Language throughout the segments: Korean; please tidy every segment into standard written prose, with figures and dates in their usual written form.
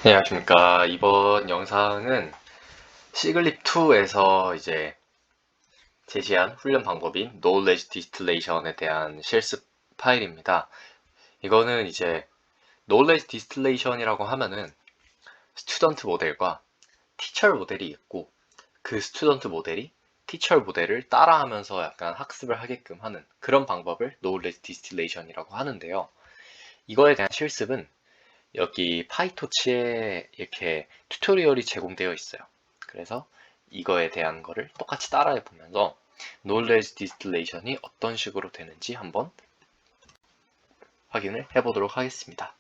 네, 안녕하십니까. 이번 영상은 시글립2에서 이제 제시한 훈련 방법인 Knowledge Distillation에 대한 실습 파일입니다. 이거는 이제 Knowledge Distillation이라고 하면은 스튜던트 모델과 티처 모델이 있고 그 스튜던트 모델이 티처 모델을 따라하면서 약간 학습을 하게끔 하는 그런 방법을 Knowledge Distillation이라고 하는데요. 이거에 대한 실습은 여기 파이토치에 이렇게 튜토리얼이 제공되어 있어요. 그래서 이거에 대한 거를 똑같이 따라해 보면서 knowledge distillation이 어떤 식으로 되는지 한번 확인을 해 보도록 하겠습니다.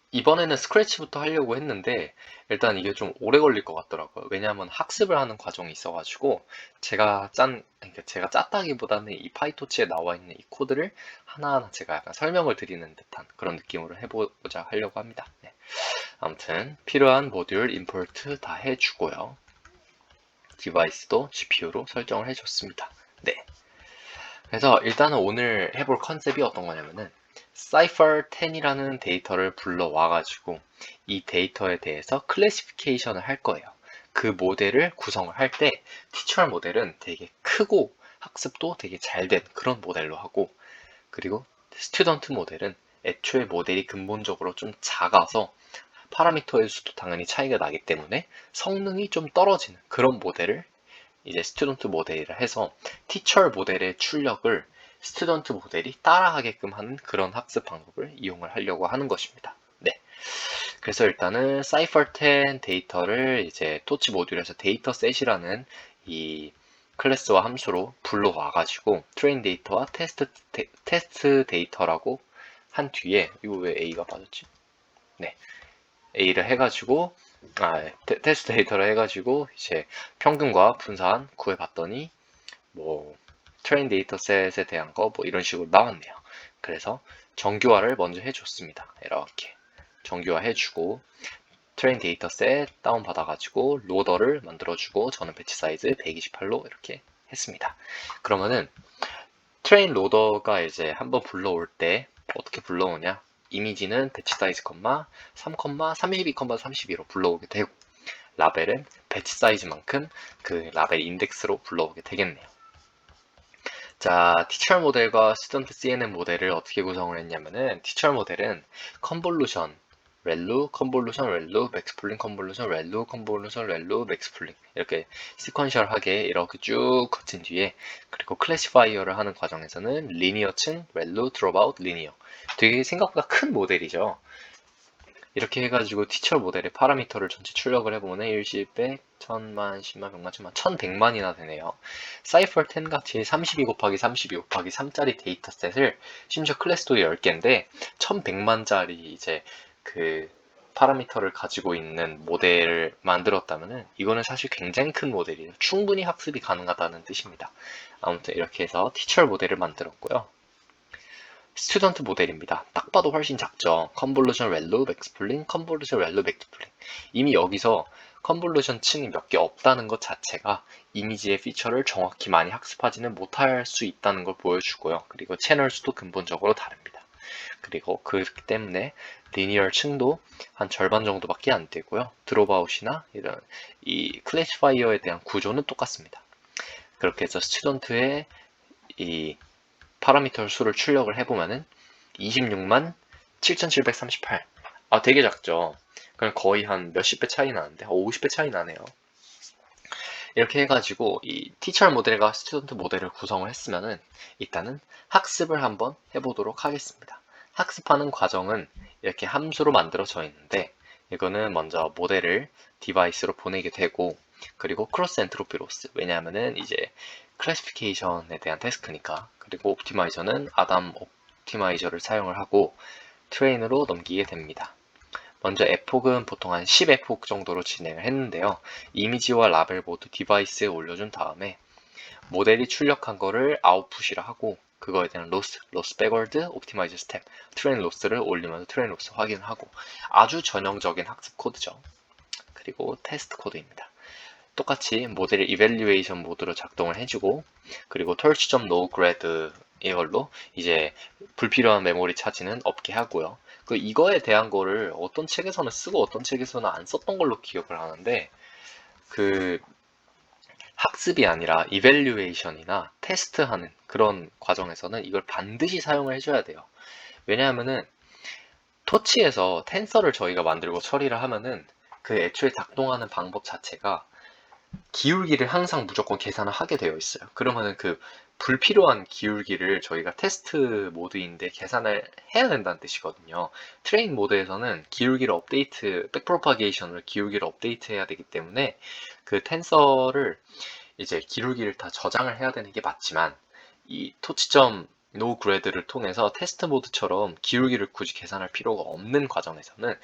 이번에는 스크래치부터 하려고 했는데 일단 이게 좀 오래 걸릴 것 같더라고요. 왜냐하면 학습을 하는 과정이 있어가지고 그러니까 제가 짰다기보다는 이 파이토치에 나와 있는 이 코드를 하나하나 제가 약간 설명을 드리는 듯한 그런 느낌으로 해보자 하려고 합니다. 네. 아무튼 필요한 모듈 임포트 다 해주고요. 디바이스도 GPU로 설정을 해줬습니다. 네. 그래서 일단은 오늘 해볼 컨셉이 어떤 거냐면은 Cypher10이라는 데이터를 불러와가지고 이 데이터에 대해서 클래시피케이션을 할 거예요. 그 모델을 구성을 할 때 티추얼 모델은 되게 크고 학습도 되게 잘 된 그런 모델로 하고, 그리고 스튜던트 모델은 애초에 모델이 근본적으로 좀 작아서 파라미터의 수도 당연히 차이가 나기 때문에 성능이 좀 떨어지는 그런 모델을 이제 스튜던트 모델이라 해서 티처 모델의 출력을 스튜던트 모델이 따라하게끔 하는 그런 학습 방법을 이용을 하려고 하는 것입니다. 네. 그래서 일단은 Cypher10 데이터를 이제 토치 모듈에서 데이터셋이라는 이 클래스와 함수로 불러와가지고 트레인 데이터와 테스트 데이터라고 한 뒤에 이거 왜 A가 빠졌지? 네. A를 해가지고 테스트 데이터를 해가지고 이제 평균과 분산 구해봤더니 뭐 트레인 데이터셋에 대한 거 뭐 이런 식으로 나왔네요. 그래서 정규화를 먼저 해줬습니다. 이렇게 정규화 해주고 트레인 데이터셋 다운 받아가지고 로더를 만들어주고 저는 배치 사이즈 128로 이렇게 했습니다. 그러면은 트레인 로더가 이제 한번 불러올 때 어떻게 불러오냐? 이미지는 배치 사이즈 3, 32, 32로 불러오게 되고 라벨은 배치 사이즈만큼 그 라벨 인덱스로 불러오게 되겠네요. 자, 티처 모델과 스튜던트 CNN 모델을 어떻게 구성을 했냐면은 티처 모델은 컨볼루션, 렐루, 컨볼루션, 렐루, 맥스플링, 컨볼루션, 렐루, 컨볼루션, 렐루, 맥스플링 이렇게 시퀀셜하게 이렇게 쭉 거친 뒤에, 그리고 클래시파이어를 하는 과정에서는 리니어층, 렐루, 드롭아웃, 리니어 되게 생각보다 큰 모델이죠. 이렇게 해가지고 티처 모델의 파라미터를 전체 출력을 해보면 1, 10, 100, 1000만, 10만, 100만, 1000만, 1100만이나 되네요. 사이퍼10 같이 32 곱하기 32 곱하기 3짜리 데이터셋을 심지어 클래스도 10개인데 1100만짜리 이제 그 파라미터를 가지고 있는 모델을 만들었다면은 이거는 사실 굉장히 큰 모델이에요. 충분히 학습이 가능하다는 뜻입니다. 아무튼 이렇게 해서 티처 모델을 만들었고요. 스튜던트 모델입니다. 딱 봐도 훨씬 작죠. 컨볼루션 렐루 맥스플링, 컨볼루션 렐루 맥스플링. 이미 여기서 컨볼루션 층이 몇 개 없다는 것 자체가 이미지의 피처를 정확히 많이 학습하지는 못할 수 있다는 걸 보여주고요. 그리고 채널 수도 근본적으로 다릅니다. 그리고 그렇기 때문에 리니얼 층도 한 절반 정도밖에 안 되고요. 드롭아웃이나 이런 이 클래시파이어에 대한 구조는 똑같습니다. 그렇게 해서 스튜던트의 이 파라미터 수를 출력을 해보면은 26만 7738. 아, 되게 작죠. 그냥 거의 한 몇십 배 차이 나는데, 50배 차이 나네요. 이렇게 해가지고 이 티처 모델과 스튜던트 모델을 구성을 했으면은 일단은 학습을 한번 해보도록 하겠습니다. 학습하는 과정은 이렇게 함수로 만들어져 있는데, 이거는 먼저 모델을 디바이스로 보내게 되고, 그리고 크로스 엔트로피 로스, 왜냐하면은 이제 클래시피케이션에 대한 태스크니까. 그리고 옵티마이저는 아담 옵티마이저를 사용을 하고 트레인으로 넘기게 됩니다. 먼저 에폭은 보통 한 10에폭 정도로 진행을 했는데요. 이미지와 라벨 모두 디바이스에 올려준 다음에 모델이 출력한 거를 아웃풋이라 하고, 그거에 대한 로스 백워드, 옵티마이저 스텝, 트레인 로스를 올리면서 트레인 로스 확인하고, 아주 전형적인 학습 코드죠. 그리고 테스트 코드입니다. 똑같이 모델을 이밸류에이션 모드로 작동을 해주고, 그리고 torch.noGrad 이걸로 이제 불필요한 메모리 차지는 없게 하고요. 이거에 대한 거를 어떤 책에서는 쓰고 어떤 책에서는 안 썼던 걸로 기억을 하는데, 그 학습이 아니라 이밸류에이션이나 테스트하는 그런 과정에서는 이걸 반드시 사용을 해줘야 돼요. 왜냐하면은 토치에서 텐서를 저희가 만들고 처리를 하면은 그 애초에 작동하는 방법 자체가 기울기를 항상 무조건 계산을 하게 되어 있어요. 그러면은 그 불필요한 기울기를 저희가 테스트 모드인데 계산을 해야 된다는 뜻이거든요. 트레인 모드에서는 기울기를 업데이트, 백프로파게이션을 기울기를 업데이트해야 되기 때문에 그 텐서를 이제 기울기를 다 저장을 해야 되는 게 맞지만, 이 토치점 노 그래드를 통해서 테스트 모드처럼 기울기를 굳이 계산할 필요가 없는 과정에서는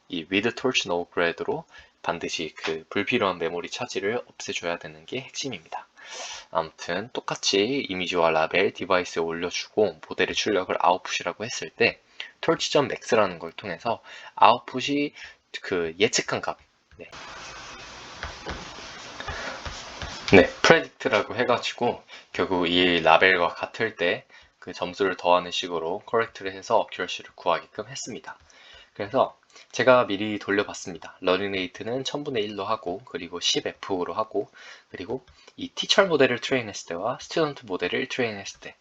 이 with torch no grade로 반드시 그 불필요한 메모리 차지를 없애줘야 되는 게 핵심입니다. 아무튼 똑같이 이미지와 라벨 디바이스에 올려주고 모델의 출력을 아웃풋이라고 했을 때 torch.max라는 걸 통해서 아웃풋이 그 예측한 값, predict라고 해가지고 결국 이 라벨과 같을 때 그 점수를 더하는 식으로 correct를 해서 accuracy를 구하게끔 했습니다. 그래서 제가 미리 돌려봤습니다. 러닝 레이트는 1000분의 1로 하고, 그리고 10F로 하고, 그리고 이 티처 모델을 트레인했을 때와 스튜던트 모델을 트레인했을 때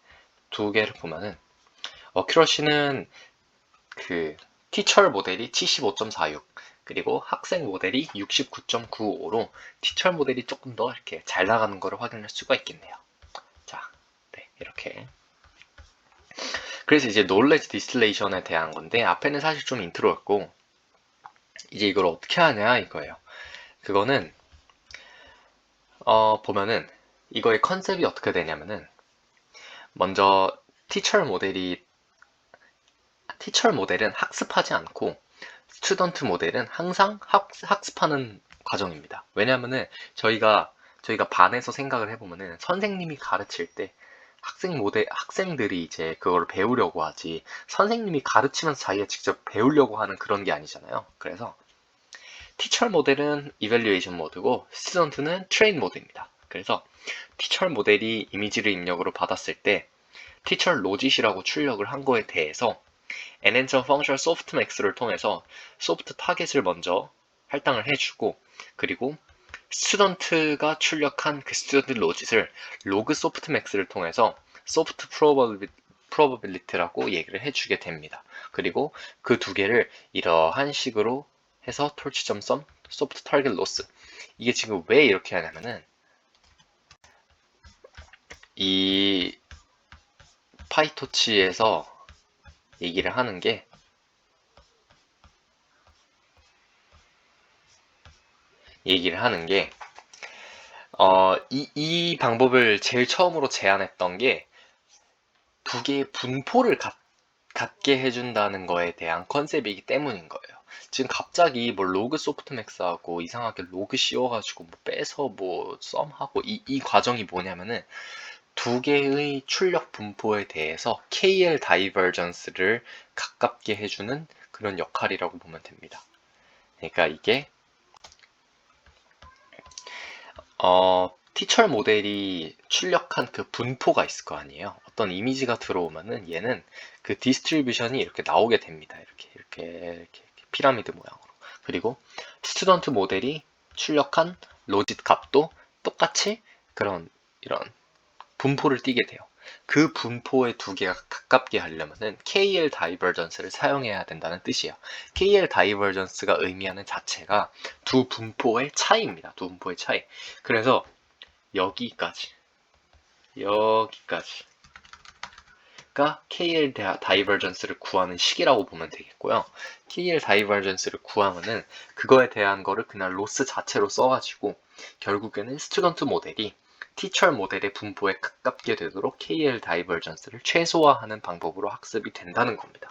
두 개를 보면은 어큐러시는 그 티처 모델이 75.46, 그리고 학생 모델이 69.95로 티처 모델이 조금 더 이렇게 잘 나가는 거를 확인할 수가 있겠네요. 자, 네, 이렇게. 그래서 이제 knowledge distillation에 대한 건데, 앞에는 사실 좀 인트로였고, 이제 이걸 어떻게 하냐 이거예요. 그거는 보면은 이거의 컨셉이 어떻게 되냐면은, 먼저 티처 모델은 학습하지 않고 스튜던트 모델은 항상 학습하는 과정입니다. 왜냐면은 저희가 반에서 생각을 해보면은 선생님이 가르칠 때 학생들이 이제 그걸 배우려고 하지, 선생님이 가르치면서 자기가 직접 배우려고 하는 그런 게 아니잖아요. 그래서 티처 모델은 이밸류에이션 모드고 스튜던트는 트레인 모드입니다. 그래서 티처 모델이 이미지를 입력으로 받았을 때 티처 로짓이라고 출력을 한 거에 대해서 enhancer function softmax를 통해서 소프트 타겟을 먼저 할당을 해주고, 그리고 스튜던트가 출력한 그 스튜던트 로짓을 로그 소프트맥스를 통해서 소프트 프로버빌리티라고 얘기를 해주게 됩니다. 그리고 그 두 개를 이러한 식으로 해서 톨치.sum 소프트 타겟 로스, 이게 지금 왜 이렇게 하냐면은 이 파이토치에서 얘기를 하는 게, 이 방법을 제일 처음으로 제안했던 게 두 개의 분포를 갖게 해준다는 거에 대한 컨셉이기 때문인 거예요. 지금 갑자기 뭐 로그 소프트맥스하고 이상하게 로그 씌워가지고 뭐 빼서 뭐 썸하고 이 과정이 뭐냐면은 두 개의 출력 분포에 대해서 KL 다이버전스를 가깝게 해주는 그런 역할이라고 보면 됩니다. 그러니까 이게 티처 모델이 출력한 그 분포가 있을 거 아니에요. 어떤 이미지가 들어오면은 얘는 그 디스트리뷰션이 이렇게 나오게 됩니다. 이렇게 피라미드 모양으로. 그리고 스튜던트 모델이 출력한 로짓 값도 똑같이 이런 분포를 띠게 돼요. 그 분포의 두 개가 가깝게 하려면은 KL 다이버전스를 사용해야 된다는 뜻이에요. KL 다이버전스가 의미하는 자체가 두 분포의 차이입니다. 두 분포의 차이. 그래서 여기까지가 KL 다이버전스를 구하는 식이라고 보면 되겠고요. KL 다이버전스를 구하면은 그거에 대한 거를 그냥 로스 자체로 써가지고 결국에는 스튜던트 모델이 티처 모델의 분포에 가깝게 되도록 KL 다이버전스를 최소화하는 방법으로 학습이 된다는 겁니다.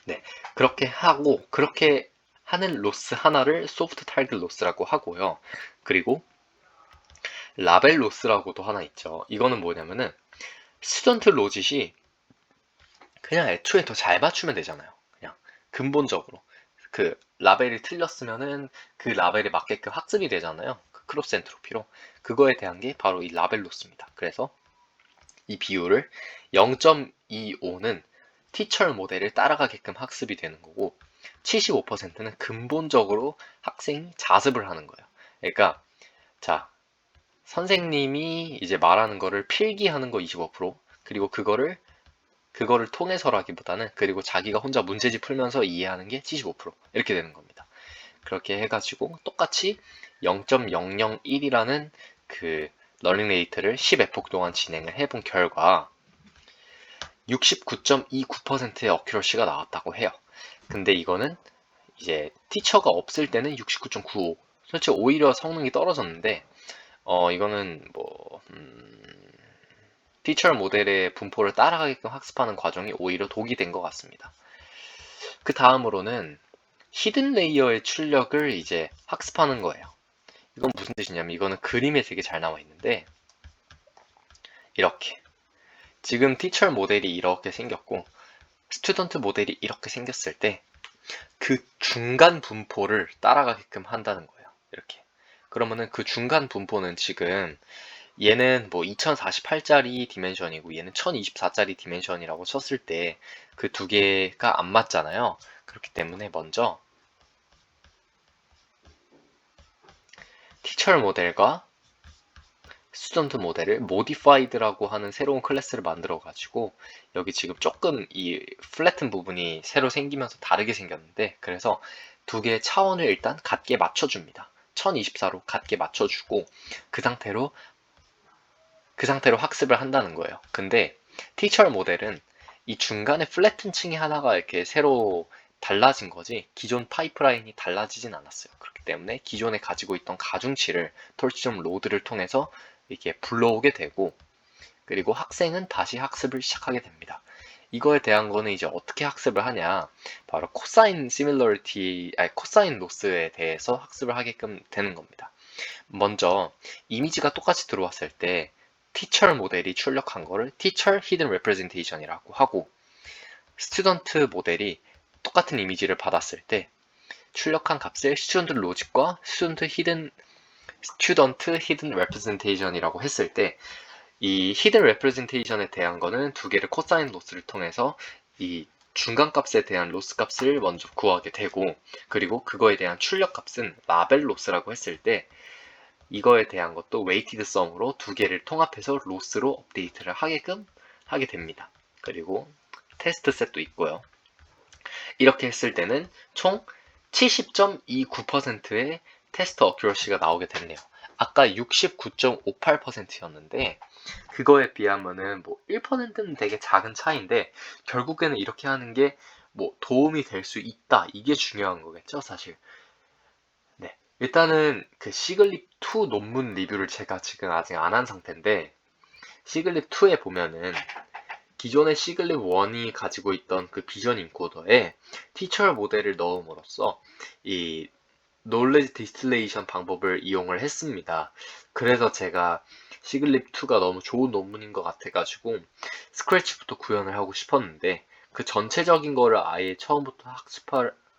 네, 그렇게 하는 로스 하나를 소프트 타겟 로스라고 하고요. 그리고 라벨 로스라고도 하나 있죠. 이거는 뭐냐면은 스튜던트 로짓이 그냥 애초에 더 잘 맞추면 되잖아요. 그냥 근본적으로 그 라벨이 틀렸으면은 그 라벨에 맞게끔 학습이 되잖아요. 그 크로스 엔트로피로. 그거에 대한 게 바로 이 라벨 로스입니다. 그래서 이 비율을 0.25는 티처 모델을 따라가게끔 학습이 되는 거고 75%는 근본적으로 학생이 자습을 하는 거예요. 그러니까 자, 선생님이 이제 말하는 거를 필기하는 거 25%, 그리고 그거를 통해서라기보다는 그리고 자기가 혼자 문제집 풀면서 이해하는 게 75% 이렇게 되는 겁니다. 그렇게 해가지고 똑같이 0.001이라는 그 러닝 레이트를 10에폭 동안 진행을 해본 결과 69.29%의 어큐러시가 나왔다고 해요. 근데 이거는 이제 티처가 없을 때는 69.95. 솔직히 오히려 성능이 떨어졌는데 이거는 뭐 티처 모델의 분포를 따라가게끔 학습하는 과정이 오히려 독이 된 것 같습니다. 그 다음으로는 히든 레이어의 출력을 이제 학습하는 거예요. 이건 무슨 뜻이냐면 이거는 그림에 되게 잘 나와 있는데 이렇게 지금 티처 모델이 이렇게 생겼고 스튜던트 모델이 이렇게 생겼을 때 그 중간 분포를 따라가게끔 한다는 거예요. 이렇게. 그러면은 그 중간 분포는 지금 얘는 뭐 2048짜리 디멘션이고 얘는 1024짜리 디멘션이라고 쳤을 때 그 두 개가 안 맞잖아요. 그렇기 때문에 먼저 티처 모델과 스튜던트 모델을 modified라고 하는 새로운 클래스를 만들어 가지고 여기 지금 조금 이 플래튼 부분이 새로 생기면서 다르게 생겼는데 그래서 두 개의 차원을 일단 같게 맞춰줍니다. 1024로 같게 맞춰주고 그 상태로 학습을 한다는 거예요. 근데 티처 모델은 이 중간에 플래튼 층이 하나가 이렇게 새로 달라진 거지 기존 파이프라인이 달라지진 않았어요. 그렇기 때문에 기존에 가지고 있던 가중치를 톨치점 로드를 통해서 이렇게 불러오게 되고 그리고 학생은 다시 학습을 시작하게 됩니다. 이거에 대한 거는 이제 어떻게 학습을 하냐 바로 코사인 시밀러리티 코사인 로스에 대해서 학습을 하게끔 되는 겁니다. 먼저 이미지가 똑같이 들어왔을 때 티처 모델이 출력한 거를 티처 히든 레프레젠테이션이라고 하고 스튜던트 모델이 똑같은 이미지를 받았을 때 출력한 값을 스튜던트 로직과 스튜던트 히든 레프레젠테이션이라고 했을 때 이 히든 레프레젠테이션에 대한 거는 두 개를 코사인 로스를 통해서 이 중간 값에 대한 로스 값을 먼저 구하게 되고 그리고 그거에 대한 출력 값은 라벨 로스라고 했을 때 이거에 대한 것도 웨이티드 썸으로 두 개를 통합해서 로스로 업데이트를 하게끔 하게 됩니다. 그리고 테스트 셋도 있고요. 이렇게 했을 때는 총 70.29%의 테스트 어큐러시가 나오게 됐네요. 아까 69.58%였는데 그거에 비하면은 뭐 1%는 되게 작은 차이인데 결국에는 이렇게 하는 게 뭐 도움이 될 수 있다. 이게 중요한 거겠죠, 사실. 네. 일단은 그 시글립2 논문 리뷰를 제가 지금 아직 안 한 상태인데 시글립2에 보면은 기존의 시글립1이 가지고 있던 그 비전 인코더에 티처 모델을 넣음으로써 이 놀레지 디스틸레이션 방법을 이용을 했습니다. 그래서 제가 시글립2가 너무 좋은 논문인 것 같아가지고 스크래치부터 구현을 하고 싶었는데 그 전체적인 거를 아예 처음부터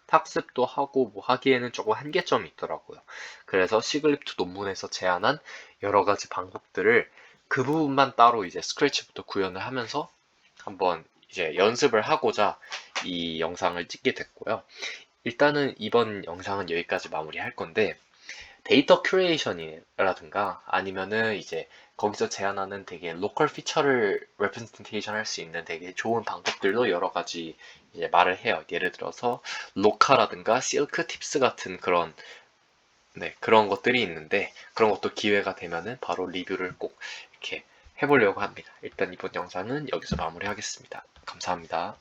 학습도 하고 뭐 하기에는 조금 한계점이 있더라고요. 그래서 시글립2 논문에서 제안한 여러 가지 방법들을 그 부분만 따로 이제 스크래치부터 구현을 하면서 한번 이제 연습을 하고자 이 영상을 찍게 됐고요. 일단은 이번 영상은 여기까지 마무리할 건데 데이터 큐레이션이라든가 아니면은 이제 거기서 제안하는 되게 로컬 피처를 레프레젠테이션 할 수 있는 되게 좋은 방법들도 여러 가지 이제 말을 해요. 예를 들어서 로카라든가 실크 팁스 같은 그런 그런 것들이 있는데 그런 것도 기회가 되면은 바로 리뷰를 꼭 이렇게 해보려고 합니다. 일단 이번 영상은 여기서 마무리하겠습니다. 감사합니다.